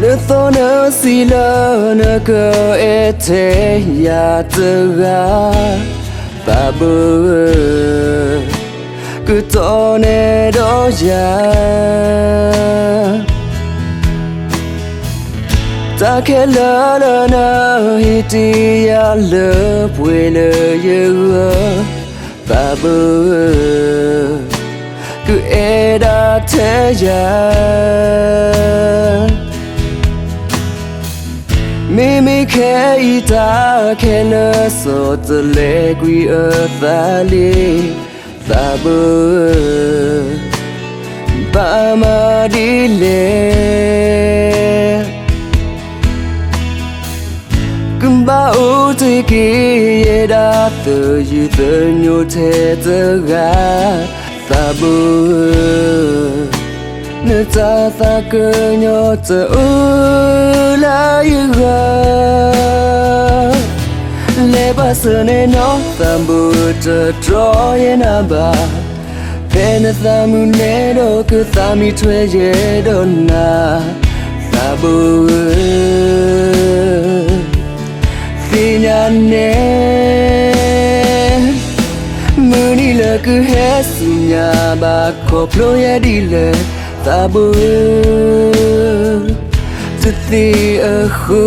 Le thona sila na ka ete ya tega babu ku tone do ya ta ke la na hiti ya le pwe le yu babu ku eda te ya Mimi ke ita ke le so te le gui thali tabu ba ma di le kumba u te ki ye da te yu te nyu te te ga tabu ne ta ta ke nyo te u la yu ga le ba se ne no tambu te tro ye na ba pe na tamu ne do ke tami twe ye do na tabu fina ne muni le ku he sunya ba ko plo ye di le tabu teti aku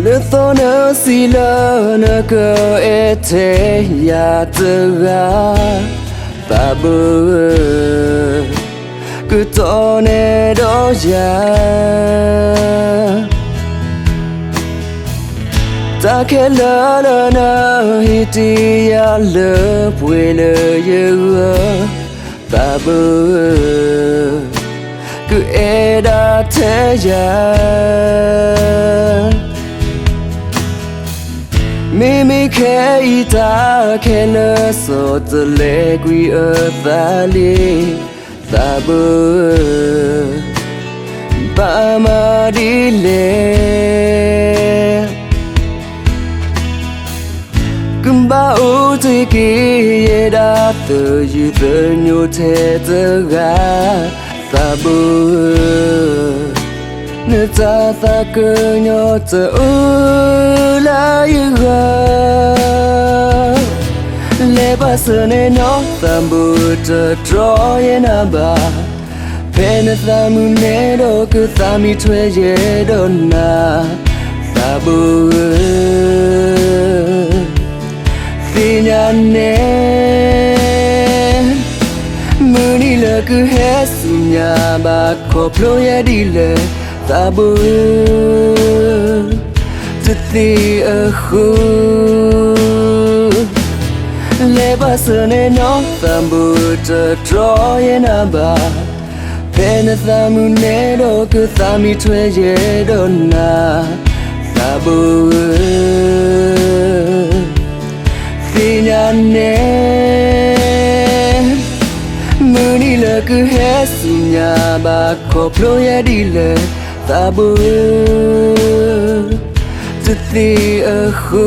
Le thona sila na ka ete ya tega babu ku tone do ya ta ke la na hiti ya le pwe le yu babu ku eda te ya Mimi ke ita ke le so te le gui thali tabu ba ma di le kumba u te ki ye da te yu te nyu te te ga tabu ne ta ta ke nyo te u la yu ga le ba se ne no tambu te tro ye na ba pe na tamu ne do ku tami twe ye do na tabu fina ne muni le ku he sunya ba ko plo ye di le tabu teti aku le ba se ne no tambu te tro ye na ba pe na tamu ne do ku tami twe ye do na tabu fina ne muni le ku he sunya ba ko plo ye di le tabu teti aku